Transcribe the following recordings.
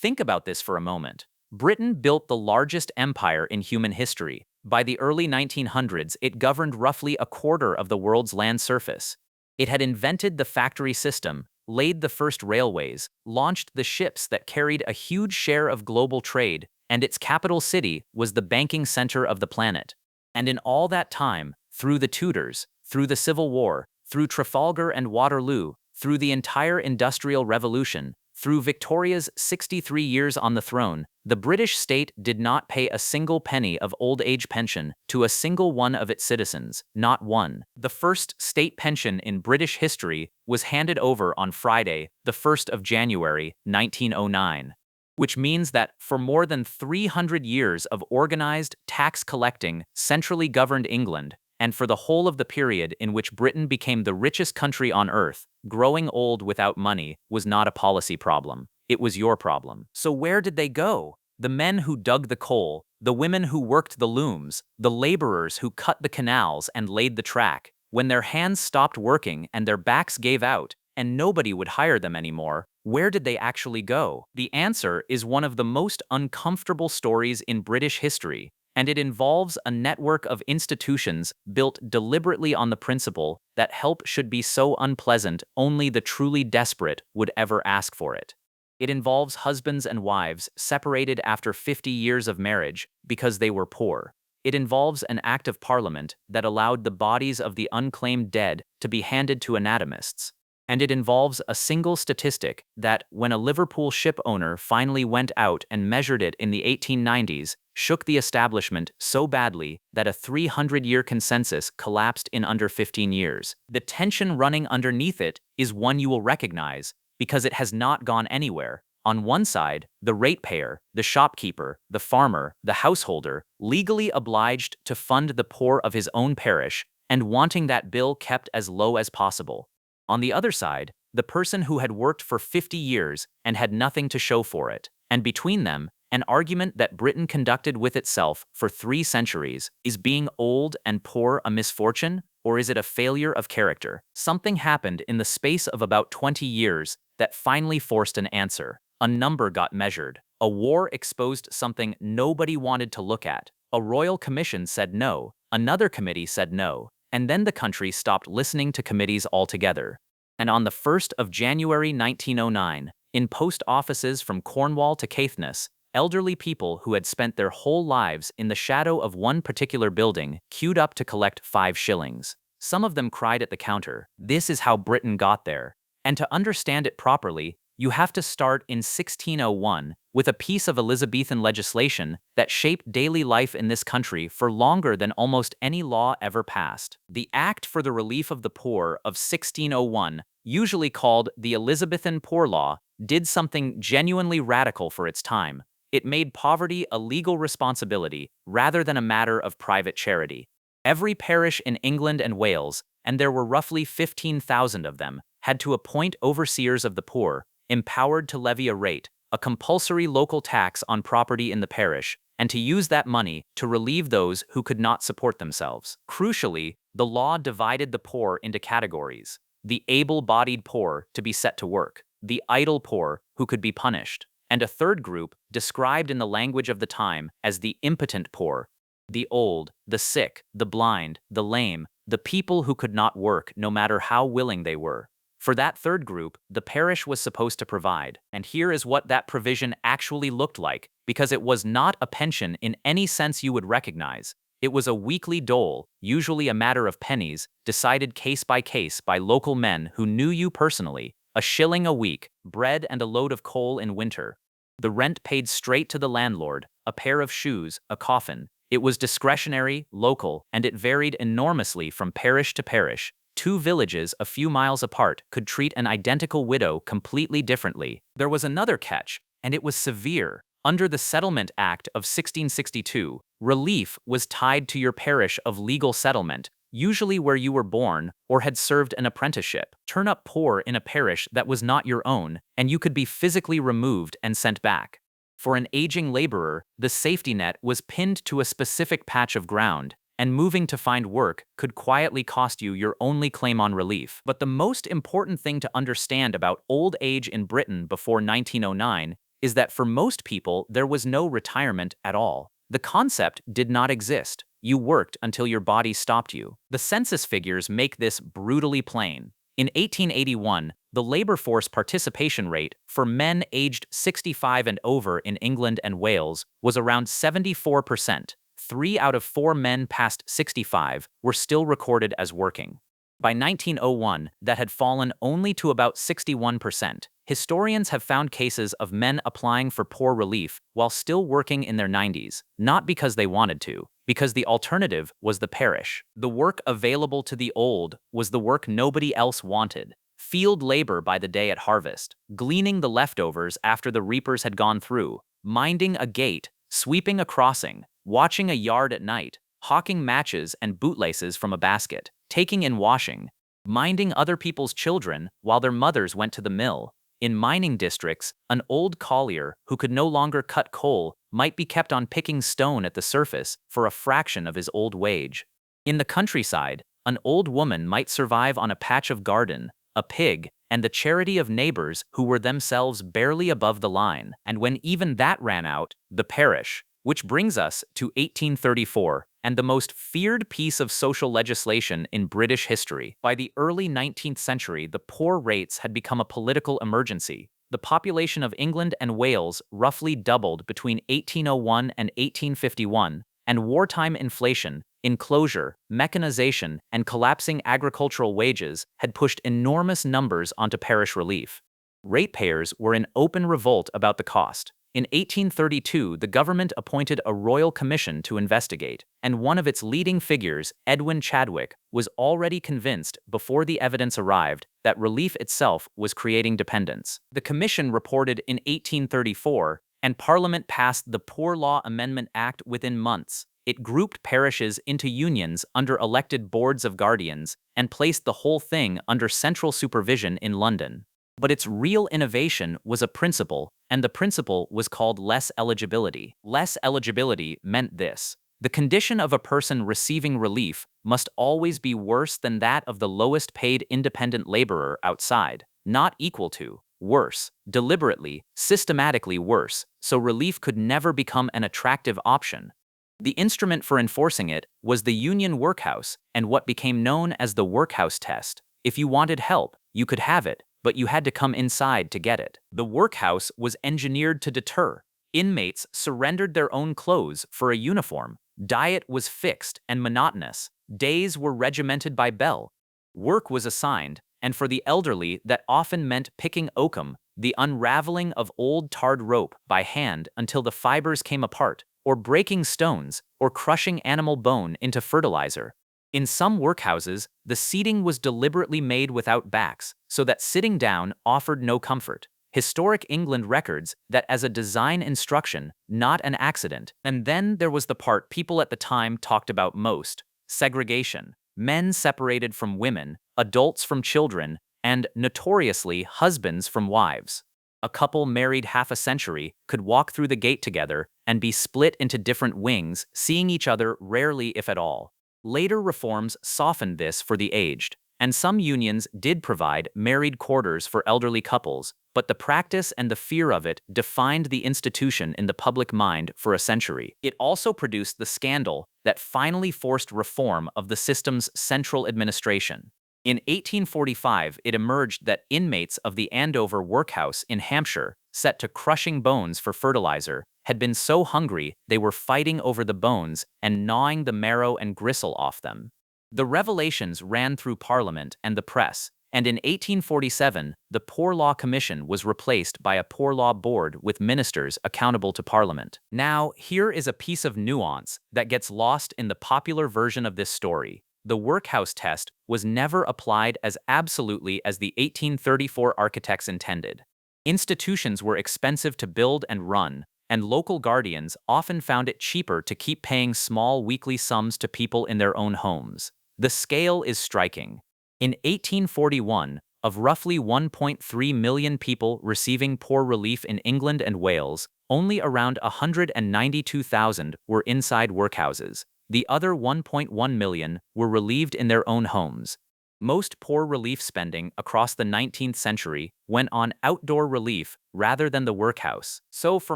Think about this for a moment. Britain built the largest empire in human history. By the early 1900s, it governed roughly a quarter of the world's land surface. It had invented the factory system, laid the first railways, launched the ships that carried a huge share of global trade, and its capital city was the banking center of the planet. And in all that time, through the Tudors, through the Civil War, through Trafalgar and Waterloo, through the entire Industrial Revolution, through Victoria's 63 years on the throne, the British state did not pay a single penny of old age pension to a single one of its citizens, not one. The first state pension in British history was handed over on Friday, the 1st of January, 1909. Which means that for more than 300 years of organized, tax-collecting, centrally governed England, and for the whole of the period in which Britain became the richest country on earth, growing old without money was not a policy problem. It was your problem. So where did they go? The men who dug the coal, the women who worked the looms, the laborers who cut the canals and laid the track, when their hands stopped working and their backs gave out, and nobody would hire them anymore, where did they actually go? The answer is one of the most uncomfortable stories in British history, and it involves a network of institutions built deliberately on the principle that help should be so unpleasant only the truly desperate would ever ask for it. It involves husbands and wives separated after 50 years of marriage because they were poor. It involves an act of parliament that allowed the bodies of the unclaimed dead to be handed to anatomists. And it involves a single statistic that, when a Liverpool ship owner finally went out and measured it in the 1890s, shook the establishment so badly that a 300-year consensus collapsed in under 15 years. The tension running underneath it is one you will recognize because it has not gone anywhere. On one side, the ratepayer, the shopkeeper, the farmer, the householder, legally obliged to fund the poor of his own parish and wanting that bill kept as low as possible. On the other side, the person who had worked for 50 years and had nothing to show for it. And between them, an argument that Britain conducted with itself for 3 centuries. Is being old and poor a misfortune, or is it a failure of character? Something happened in the space of about 20 years that finally forced an answer. A number got measured. A war exposed something nobody wanted to look at. A royal commission said no. Another committee said no. And then the country stopped listening to committees altogether. And on the 1st of January 1909, in post offices from Cornwall to Caithness, elderly people who had spent their whole lives in the shadow of one particular building queued up to collect 5 shillings. Some of them cried at the counter. This is how Britain got there. And to understand it properly, you have to start in 1601 with a piece of Elizabethan legislation that shaped daily life in this country for longer than almost any law ever passed. The Act for the Relief of the Poor of 1601, usually called the Elizabethan Poor Law, did something genuinely radical for its time. It made poverty a legal responsibility rather than a matter of private charity. Every parish in England and Wales, and there were roughly 15,000 of them, had to appoint overseers of the poor, empowered to levy a rate, a compulsory local tax on property in the parish, and to use that money to relieve those who could not support themselves. Crucially, the law divided the poor into categories: the able-bodied poor to be set to work, the idle poor who could be punished, and a third group described in the language of the time as the impotent poor: the old, the sick, the blind, the lame, the people who could not work no matter how willing they were. For that third group, the parish was supposed to provide, and here is what that provision actually looked like, because it was not a pension in any sense you would recognize. It was a weekly dole, usually a matter of pennies, decided case by local men who knew you personally, a shilling a week, bread and a load of coal in winter. The rent paid straight to the landlord, a pair of shoes, a coffin. It was discretionary, local, and it varied enormously from parish to parish. 2 villages a few miles apart could treat an identical widow completely differently. There was another catch, and it was severe. Under the Settlement Act of 1662, relief was tied to your parish of legal settlement, usually where you were born or had served an apprenticeship. Turn up poor in a parish that was not your own, and you could be physically removed and sent back. For an aging laborer, the safety net was pinned to a specific patch of ground, and moving to find work could quietly cost you your only claim on relief. But the most important thing to understand about old age in Britain before 1909 is that for most people, there was no retirement at all. The concept did not exist. You worked until your body stopped you. The census figures make this brutally plain. In 1881, the labor force participation rate for men aged 65 and over in England and Wales was around 74%. 3 out of 4 men past 65 were still recorded as working. By 1901, that had fallen only to about 61%. Historians have found cases of men applying for poor relief while still working in their 90s, not because they wanted to, because the alternative was the parish. The work available to the old was the work nobody else wanted. Field labor by the day at harvest, gleaning the leftovers after the reapers had gone through, minding a gate, sweeping a crossing, watching a yard at night, hawking matches and bootlaces from a basket, taking in washing, minding other people's children while their mothers went to the mill. In mining districts, an old collier who could no longer cut coal might be kept on picking stone at the surface for a fraction of his old wage. In the countryside, an old woman might survive on a patch of garden, a pig, and the charity of neighbors who were themselves barely above the line. And when even that ran out, the parish. Which brings us to 1834, and the most feared piece of social legislation in British history. By the early 19th century, the poor rates had become a political emergency. The population of England and Wales roughly doubled between 1801 and 1851, and wartime inflation, enclosure, mechanization, and collapsing agricultural wages had pushed enormous numbers onto parish relief. Ratepayers were in open revolt about the cost. In 1832, the government appointed a royal commission to investigate, and one of its leading figures, Edwin Chadwick, was already convinced before the evidence arrived that relief itself was creating dependence. The commission reported in 1834, and Parliament passed the Poor Law Amendment Act within months. It grouped parishes into unions under elected boards of guardians and placed the whole thing under central supervision in London. But its real innovation was a principle, and the principle was called less eligibility. Less eligibility meant this: the condition of a person receiving relief must always be worse than that of the lowest paid independent laborer outside, not equal to, worse, deliberately, systematically worse, so relief could never become an attractive option. The instrument for enforcing it was the union workhouse and what became known as the workhouse test. If you wanted help, you could have it, but you had to come inside to get it. The workhouse was engineered to deter. Inmates surrendered their own clothes for a uniform. Diet was fixed and monotonous. Days were regimented by bell. Work was assigned, and for the elderly that often meant picking oakum, the unraveling of old tarred rope by hand until the fibers came apart, or breaking stones, or crushing animal bone into fertilizer. In some workhouses, the seating was deliberately made without backs, so that sitting down offered no comfort. Historic England records that as a design instruction, not an accident. And then there was the part people at the time talked about most: segregation. Men separated from women, adults from children, and, notoriously, husbands from wives. A couple married half a century could walk through the gate together and be split into different wings, seeing each other rarely if at all. Later reforms softened this for the aged, and some unions did provide married quarters for elderly couples, but the practice and the fear of it defined the institution in the public mind for a century. It also produced the scandal that finally forced reform of the system's central administration. In 1845, it emerged that inmates of the Andover workhouse in Hampshire, set to crushing bones for fertilizer, had been so hungry they were fighting over the bones and gnawing the marrow and gristle off them. The revelations ran through Parliament and the press, and in 1847, the Poor Law Commission was replaced by a Poor Law Board with ministers accountable to Parliament. Now, here is a piece of nuance that gets lost in the popular version of this story. The workhouse test was never applied as absolutely as the 1834 architects intended. Institutions were expensive to build and run, and local guardians often found it cheaper to keep paying small weekly sums to people in their own homes. The scale is striking. In 1841, of roughly 1.3 million people receiving poor relief in England and Wales, only around 192,000 were inside workhouses. The other 1.1 million were relieved in their own homes. Most poor relief spending across the 19th century went on outdoor relief rather than the workhouse. So for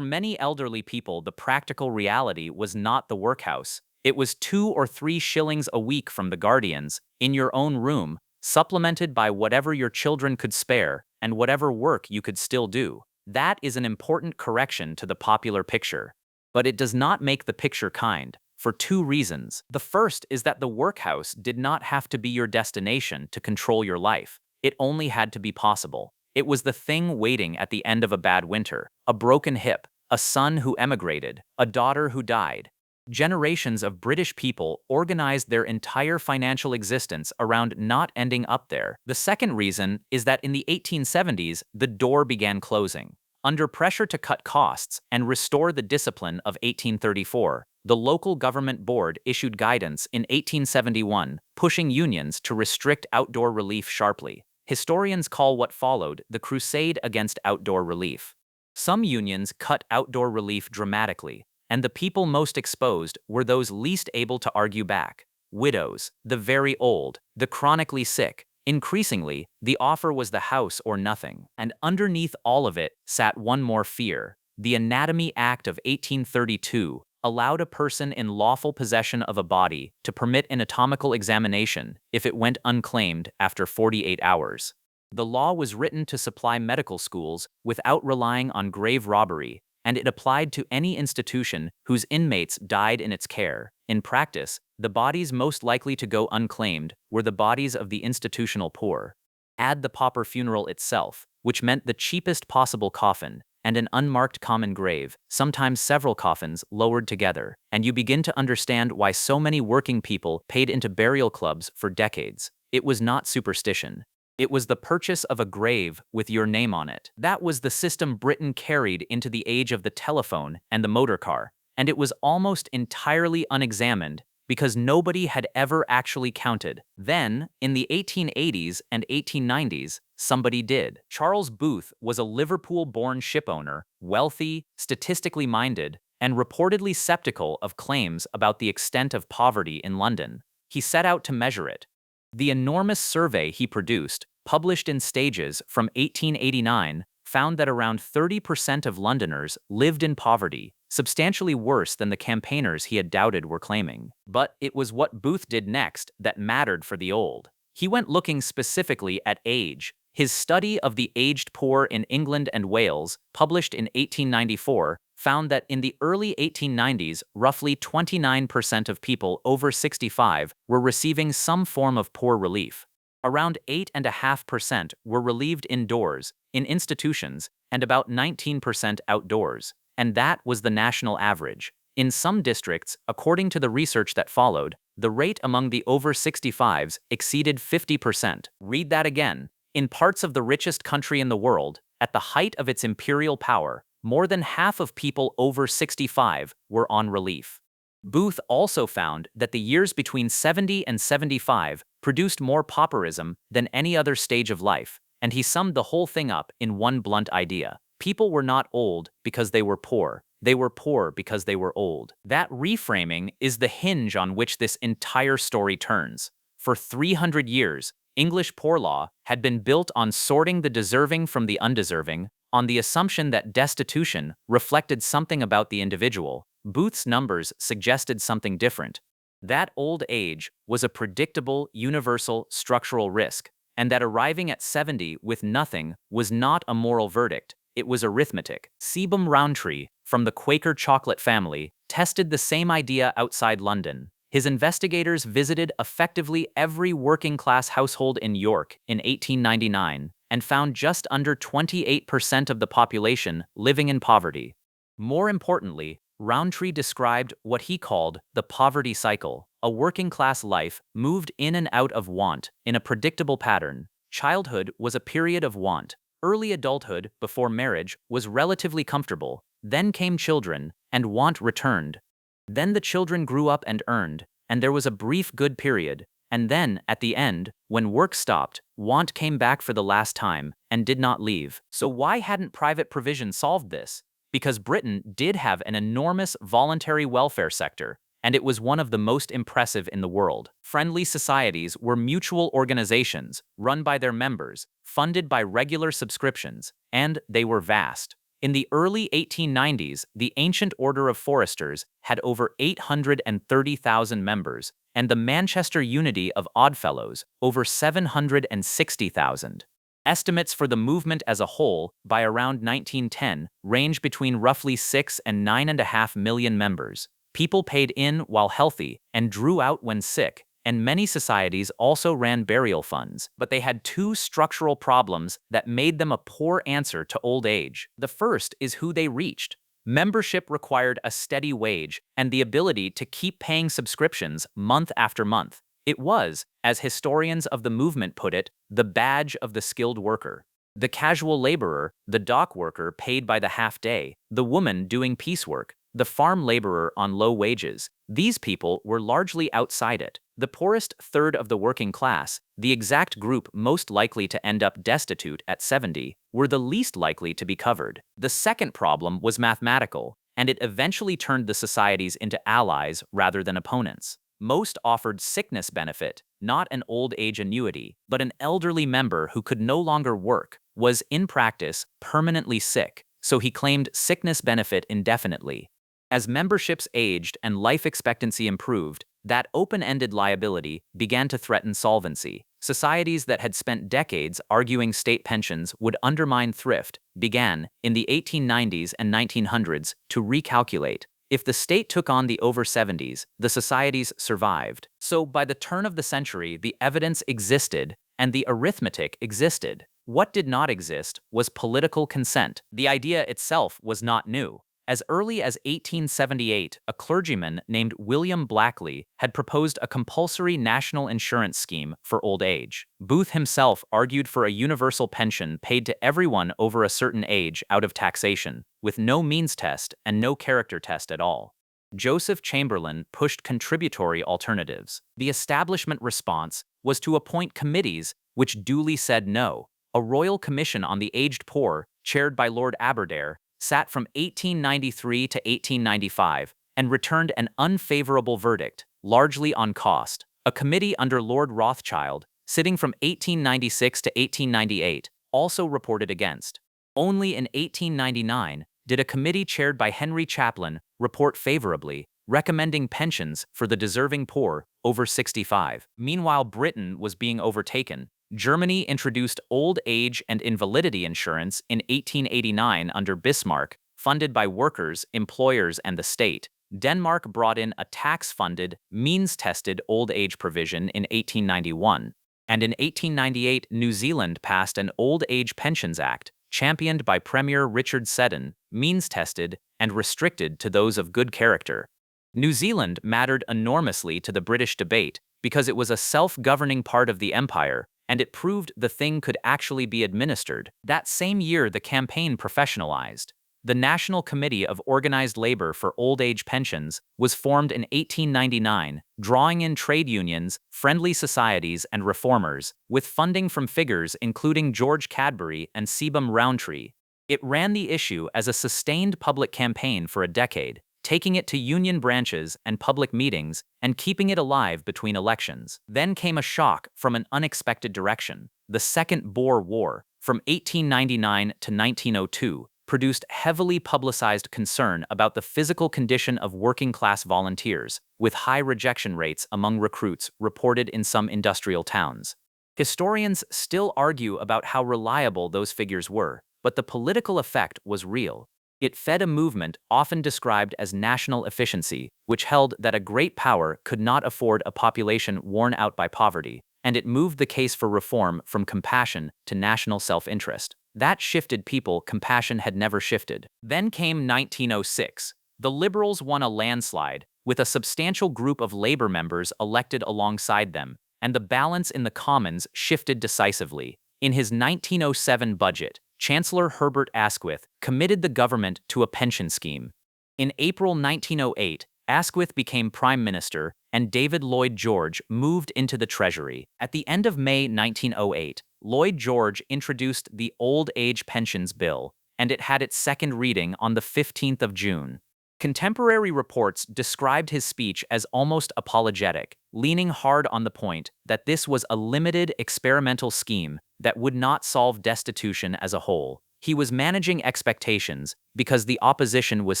many elderly people, the practical reality was not the workhouse. It was 2 or 3 shillings a week from the guardians, in your own room, supplemented by whatever your children could spare and whatever work you could still do. That is an important correction to the popular picture. But it does not make the picture kind, for 2 reasons. The first is that the workhouse did not have to be your destination to control your life. It only had to be possible. It was the thing waiting at the end of a bad winter, a broken hip, a son who emigrated, a daughter who died. Generations of British people organized their entire financial existence around not ending up there. The second reason is that in the 1870s, the door began closing. Under pressure to cut costs and restore the discipline of 1834, the local government board issued guidance in 1871, pushing unions to restrict outdoor relief sharply. Historians call what followed the crusade against outdoor relief. Some unions cut outdoor relief dramatically, and the people most exposed were those least able to argue back: widows, the very old, the chronically sick. Increasingly, the offer was the house or nothing. And underneath all of it sat one more fear. The Anatomy Act of 1832 allowed a person in lawful possession of a body to permit an anatomical examination if it went unclaimed after 48 hours. The law was written to supply medical schools without relying on grave robbery, and it applied to any institution whose inmates died in its care. In practice, the bodies most likely to go unclaimed were the bodies of the institutional poor. Add the pauper funeral itself, which meant the cheapest possible coffin, and an unmarked common grave, sometimes several coffins lowered together, and you begin to understand why so many working people paid into burial clubs for decades. It was not superstition. It was the purchase of a grave with your name on it. That was the system Britain carried into the age of the telephone and the motor car, and it was almost entirely unexamined because nobody had ever actually counted. Then, in the 1880s and 1890s, somebody did. Charles Booth was a Liverpool-born shipowner, wealthy, statistically minded, and reportedly skeptical of claims about the extent of poverty in London. He set out to measure it. The enormous survey he produced, published in stages from 1889, found that around 30% of Londoners lived in poverty, substantially worse than the campaigners he had doubted were claiming. But it was what Booth did next that mattered for the old. He went looking specifically at age. His study of the aged poor in England and Wales, published in 1894, found that in the early 1890s, roughly 29% of people over 65 were receiving some form of poor relief. Around 8.5% were relieved indoors, in institutions, and about 19% outdoors. And that was the national average. In some districts, according to the research that followed, the rate among the over 65s exceeded 50%. Read that again. In parts of the richest country in the world, at the height of its imperial power, more than half of people over 65 were on relief. Booth also found that the years between 70 and 75 produced more pauperism than any other stage of life, and he summed the whole thing up in one blunt idea. People were not old because they were poor. They were poor because they were old. That reframing is the hinge on which this entire story turns. For 300 years, English poor law had been built on sorting the deserving from the undeserving, on the assumption that destitution reflected something about the individual. Booth's numbers suggested something different. That old age was a predictable, universal, structural risk, and that arriving at 70 with nothing was not a moral verdict, it was arithmetic. Sebum Rowntree, from the Quaker chocolate family, tested the same idea outside London. His investigators visited effectively every working-class household in York in 1899 and found just under 28% of the population living in poverty. More importantly, Rowntree described what he called the poverty cycle, a working-class life moved in and out of want in a predictable pattern. Childhood was a period of want. Early adulthood, before marriage, was relatively comfortable. Then came children, and want returned. Then the children grew up and earned, and there was a brief good period. And then, at the end, when work stopped, want came back for the last time, and did not leave. So why hadn't private provision solved this? Because Britain did have an enormous voluntary welfare sector, and it was one of the most impressive in the world. Friendly societies were mutual organizations run by their members, funded by regular subscriptions, and they were vast. In the early 1890s, the Ancient Order of Foresters had over 830,000 members, and the Manchester Unity of Oddfellows over 760,000. Estimates for the movement as a whole, by around 1910, range between roughly 6 and 9.5 million members. People paid in while healthy and drew out when sick, and many societies also ran burial funds. But they had two structural problems that made them a poor answer to old age. The first is who they reached. Membership required a steady wage and the ability to keep paying subscriptions month after month. It was, as historians of the movement put it, the badge of the skilled worker. The casual laborer, the dock worker paid by the half day, the woman doing piecework, the farm laborer on low wages, these people were largely outside it. The poorest third of the working class, the exact group most likely to end up destitute at 70, were the least likely to be covered. The second problem was mathematical, and it eventually turned the societies into allies rather than opponents. Most offered sickness benefit, not an old age annuity, but an elderly member who could no longer work, was in practice permanently sick, so he claimed sickness benefit indefinitely. As memberships aged and life expectancy improved, that open-ended liability began to threaten solvency. Societies that had spent decades arguing state pensions would undermine thrift began, in the 1890s and 1900s, to recalculate. If the state took on the over 70s, the societies survived. So by the turn of the century, the evidence existed and the arithmetic existed. What did not exist was political consent. The idea itself was not new. As early as 1878, a clergyman named William Blackley had proposed a compulsory national insurance scheme for old age. Booth himself argued for a universal pension paid to everyone over a certain age out of taxation, with no means test and no character test at all. Joseph Chamberlain pushed contributory alternatives. The establishment response was to appoint committees which duly said no. A royal commission on the aged poor, chaired by Lord Aberdare, sat from 1893 to 1895 and returned an unfavorable verdict, largely on cost. A committee under Lord Rothschild, sitting from 1896 to 1898, also reported against. Only in 1899 did a committee chaired by Henry Chaplin report favorably, recommending pensions for the deserving poor over 65. Meanwhile, Britain was being overtaken. Germany introduced old age and invalidity insurance in 1889 under Bismarck, funded by workers, employers, and the state. Denmark brought in a tax-funded, means-tested old age provision in 1891. And in 1898, New Zealand passed an Old Age Pensions Act, championed by Premier Richard Seddon, means-tested and restricted to those of good character. New Zealand mattered enormously to the British debate because it was a self-governing part of the empire, and it proved the thing could actually be administered. That same year, the campaign professionalized. The National Committee of Organized Labor for Old Age Pensions was formed in 1899, drawing in trade unions, friendly societies, and reformers, with funding from figures including George Cadbury and Sebum Rowntree. It ran the issue as a sustained public campaign for a decade, taking it to union branches and public meetings and keeping it alive between elections. Then came a shock from an unexpected direction. The Second Boer War, from 1899 to 1902, produced heavily publicized concern about the physical condition of working-class volunteers, with high rejection rates among recruits reported in some industrial towns. Historians still argue about how reliable those figures were, but the political effect was real. It fed a movement often described as national efficiency, which held that a great power could not afford a population worn out by poverty, and it moved the case for reform from compassion to national self-interest. That shifted people compassion had never shifted. Then came 1906. The Liberals won a landslide, with a substantial group of Labour members elected alongside them, and the balance in the Commons shifted decisively. In his 1907 budget, Chancellor Herbert Asquith committed the government to a pension scheme. In April 1908, Asquith became Prime Minister, and David Lloyd George moved into the Treasury. At the end of May 1908, Lloyd George introduced the Old Age Pensions Bill, and it had its second reading on the 15th of June. Contemporary reports described his speech as almost apologetic, leaning hard on the point that this was a limited experimental scheme that would not solve destitution as a whole. He was managing expectations because the opposition was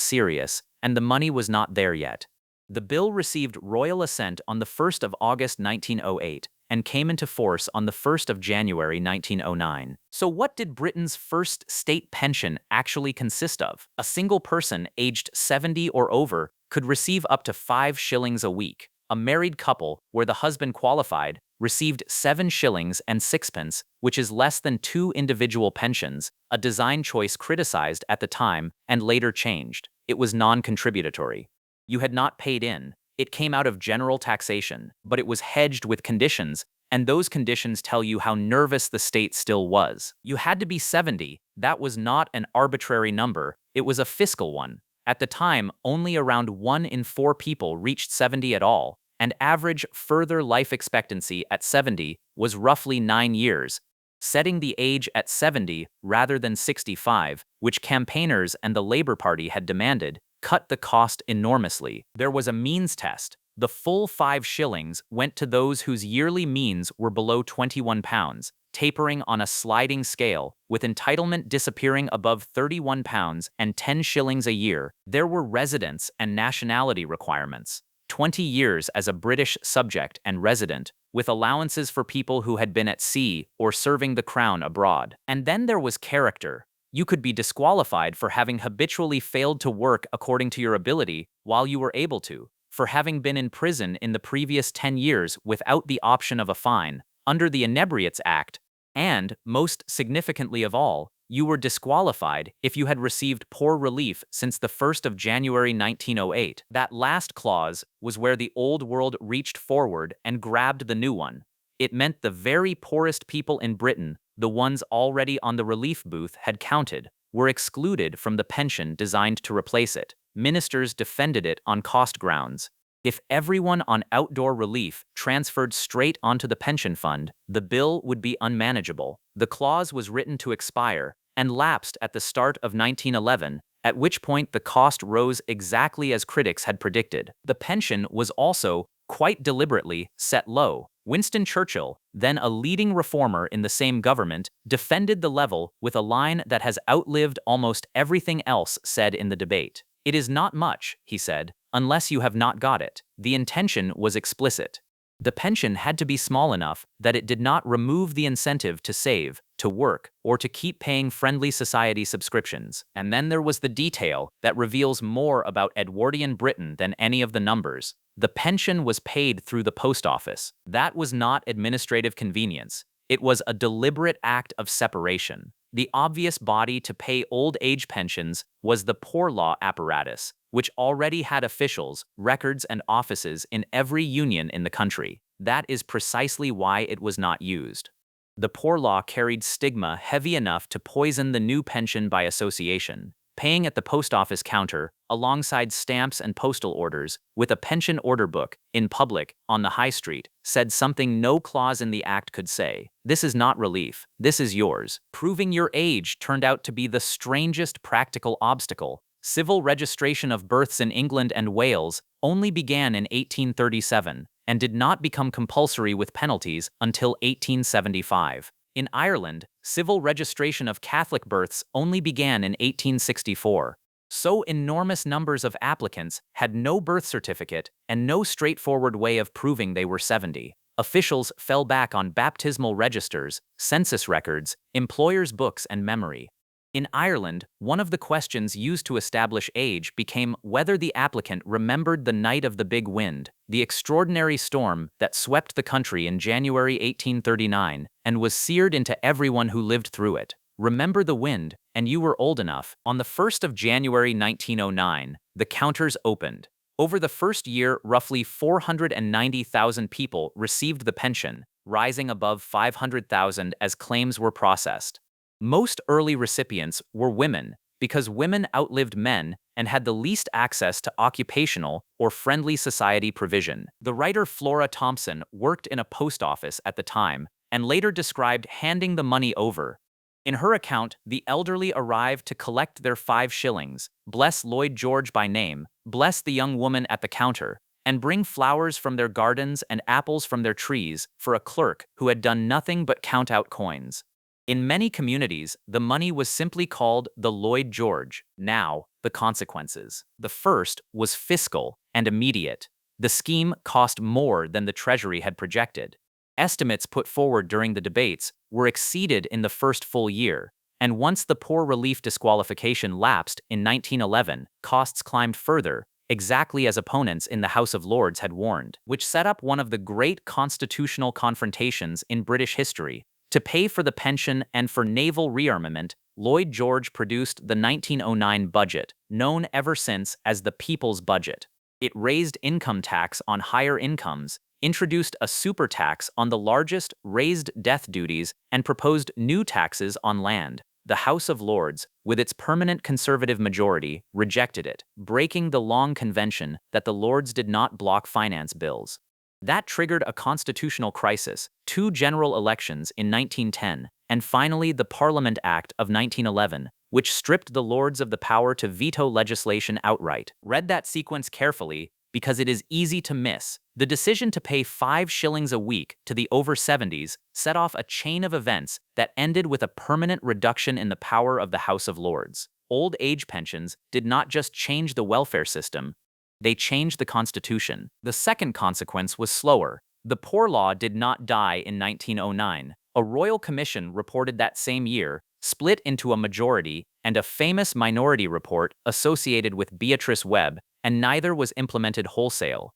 serious and the money was not there yet. The bill received royal assent on the 1st of August 1908 and came into force on the 1st of January 1909. So what did Britain's first state pension actually consist of? A single person aged 70 or over could receive up to 5 shillings a week. A married couple, where the husband qualified, received 7 shillings and sixpence, which is less than 2 individual pensions, a design choice criticized at the time and later changed. It was non-contributory. You had not paid in. It came out of general taxation, but it was hedged with conditions, and those conditions tell you how nervous the state still was. You had to be 70. That was not an arbitrary number, it was a fiscal one. At the time, only around 1 in 4 people reached 70 at all, and average further life expectancy at 70 was roughly 9 years. Setting the age at 70 rather than 65, which campaigners and the Labour Party had demanded, cut the cost enormously. There was a means test. The full 5 shillings went to those whose yearly means were below £21, tapering on a sliding scale, with entitlement disappearing above £31 and 10 shillings a year. There were residence and nationality requirements. 20 years as a British subject and resident, with allowances for people who had been at sea or serving the crown abroad. And then there was character. You could be disqualified for having habitually failed to work according to your ability while you were able to, for having been in prison in the previous 10 years without the option of a fine, under the Inebriates Act, and, most significantly of all, you were disqualified if you had received poor relief since the 1st of January 1908. That last clause was where the old world reached forward and grabbed the new one. It meant the very poorest people in Britain, the ones already on the relief booth had counted, were excluded from the pension designed to replace it. Ministers defended it on cost grounds. If everyone on outdoor relief transferred straight onto the pension fund, the bill would be unmanageable. The clause was written to expire and lapsed at the start of 1911, at which point the cost rose exactly as critics had predicted. The pension was also, quite deliberately, set low. Winston Churchill, then a leading reformer in the same government, defended the level with a line that has outlived almost everything else said in the debate. "It is not much," he said, "unless you have not got it." The intention was explicit. The pension had to be small enough that it did not remove the incentive to save, to work, or to keep paying friendly society subscriptions. And then there was the detail that reveals more about Edwardian Britain than any of the numbers. The pension was paid through the post office. That was not administrative convenience. It was a deliberate act of separation. The obvious body to pay old age pensions was the poor law apparatus, which already had officials, records, and offices in every union in the country. That is precisely why it was not used. The poor law carried stigma heavy enough to poison the new pension by association. Paying at the post office counter, alongside stamps and postal orders, with a pension order book, in public, on the high street, said something no clause in the act could say. This is not relief, this is yours. Proving your age turned out to be the strangest practical obstacle. Civil registration of births in England and Wales only began in 1837, and did not become compulsory with penalties until 1875. In Ireland, civil registration of Catholic births only began in 1864. So enormous numbers of applicants had no birth certificate and no straightforward way of proving they were 70. Officials fell back on baptismal registers, census records, employers' books, and memory. In Ireland, one of the questions used to establish age became whether the applicant remembered the night of the big wind, the extraordinary storm that swept the country in January 1839 and was seared into everyone who lived through it. Remember the wind, and you were old enough. On the 1st of January 1909, the counters opened. Over the first year, roughly 490,000 people received the pension, rising above 500,000 as claims were processed. Most early recipients were women, because women outlived men and had the least access to occupational or friendly society provision. The writer Flora Thompson worked in a post office at the time and later described handing the money over In her account, the elderly arrived to collect their 5 shillings, bless Lloyd George by name, bless the young woman at the counter, and bring flowers from their gardens and apples from their trees for a clerk who had done nothing but count out coins. In many communities, the money was simply called the Lloyd George. Now, the consequences. The first was fiscal and immediate. The scheme cost more than the Treasury had projected. Estimates put forward during the debates were exceeded in the first full year, and once the poor relief disqualification lapsed in 1911, costs climbed further, exactly as opponents in the House of Lords had warned, which set up one of the great constitutional confrontations in British history. To pay for the pension and for naval rearmament, Lloyd George produced the 1909 budget, known ever since as the People's Budget. It raised income tax on higher incomes, introduced a super tax on the largest, raised death duties, and proposed new taxes on land. The House of Lords, with its permanent conservative majority, rejected it, breaking the long convention that the Lords did not block finance bills. That triggered a constitutional crisis, 2 general elections in 1910, and finally the Parliament Act of 1911, which stripped the Lords of the power to veto legislation outright. Read that sequence carefully, because it is easy to miss. The decision to pay 5 shillings a week to the over 70s set off a chain of events that ended with a permanent reduction in the power of the House of Lords. Old age pensions did not just change the welfare system, they changed the Constitution. The second consequence was slower. The Poor Law did not die in 1909. A royal commission reported that same year, split into a majority and a famous minority report associated with Beatrice Webb, and neither was implemented wholesale.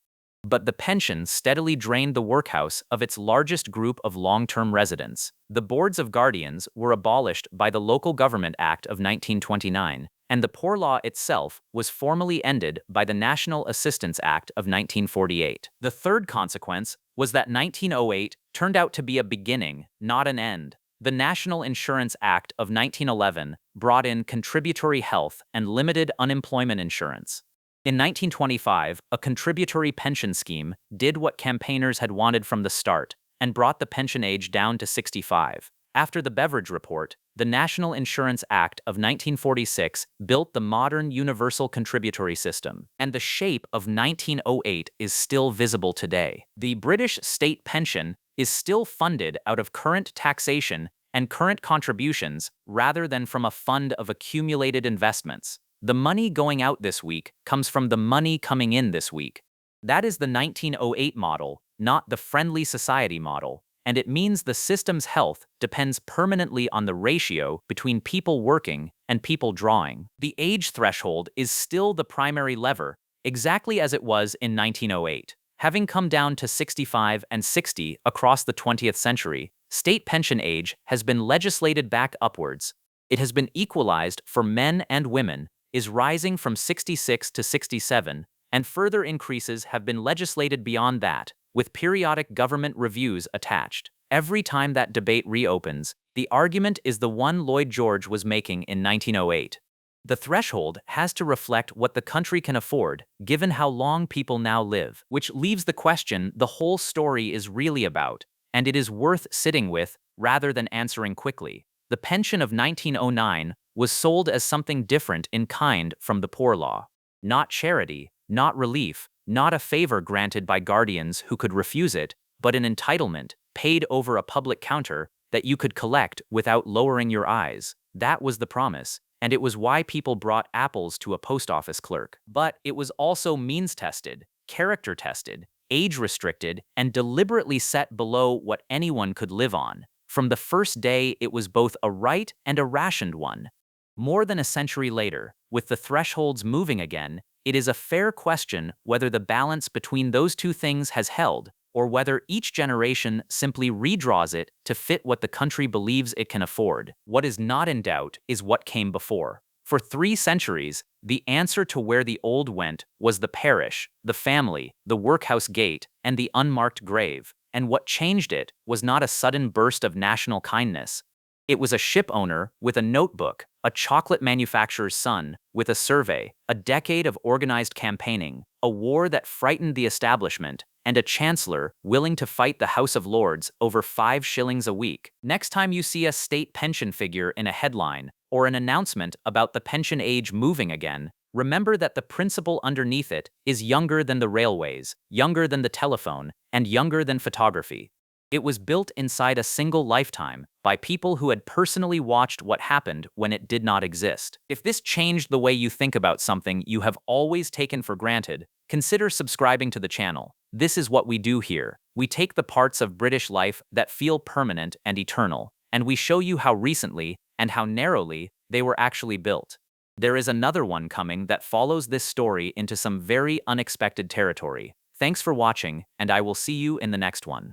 But the pension steadily drained the workhouse of its largest group of long-term residents. The boards of guardians were abolished by the Local Government Act of 1929, and the Poor Law itself was formally ended by the National Assistance Act of 1948. The third consequence was that 1908 turned out to be a beginning, not an end. The National Insurance Act of 1911 brought in contributory health and limited unemployment insurance. In 1925, a contributory pension scheme did what campaigners had wanted from the start and brought the pension age down to 65. After the Beveridge Report, the National Insurance Act of 1946 built the modern universal contributory system, and the shape of 1908 is still visible today. The British state pension is still funded out of current taxation and current contributions rather than from a fund of accumulated investments. The money going out this week comes from the money coming in this week. That is the 1908 model, not the friendly society model, and it means the system's health depends permanently on the ratio between people working and people drawing. The age threshold is still the primary lever, exactly as it was in 1908. Having come down to 65 and 60 across the 20th century, state pension age has been legislated back upwards. It has been equalized for men and women, is rising from 66 to 67, and further increases have been legislated beyond that, with periodic government reviews attached. Every time that debate reopens, the argument is the one Lloyd George was making in 1908. The threshold has to reflect what the country can afford, given how long people now live, which leaves the question the whole story is really about, and it is worth sitting with rather than answering quickly. The pension of 1909 was sold as something different in kind from the Poor Law. Not charity, not relief, not a favor granted by guardians who could refuse it, but an entitlement, paid over a public counter, that you could collect without lowering your eyes. That was the promise, and it was why people brought apples to a post office clerk. But it was also means-tested, character-tested, age-restricted, and deliberately set below what anyone could live on. From the first day, it was both a right and a rationed one. More than a century later, with the thresholds moving again, it is a fair question whether the balance between those two things has held, or whether each generation simply redraws it to fit what the country believes it can afford. What is not in doubt is what came before. For 3 centuries, the answer to where the old went was the parish, the family, the workhouse gate, and the unmarked grave. And what changed it was not a sudden burst of national kindness. It was a ship owner with a notebook, a chocolate manufacturer's son with a survey, a decade of organized campaigning, a war that frightened the establishment, and a chancellor willing to fight the House of Lords over 5 shillings a week. Next time you see a state pension figure in a headline or an announcement about the pension age moving again, remember that the principle underneath it is younger than the railways, younger than the telephone, and younger than photography. It was built inside a single lifetime by people who had personally watched what happened when it did not exist. If this changed the way you think about something you have always taken for granted, consider subscribing to the channel. This is what we do here. We take the parts of British life that feel permanent and eternal, and we show you how recently and how narrowly they were actually built. There is another one coming that follows this story into some very unexpected territory. Thanks for watching, and I will see you in the next one.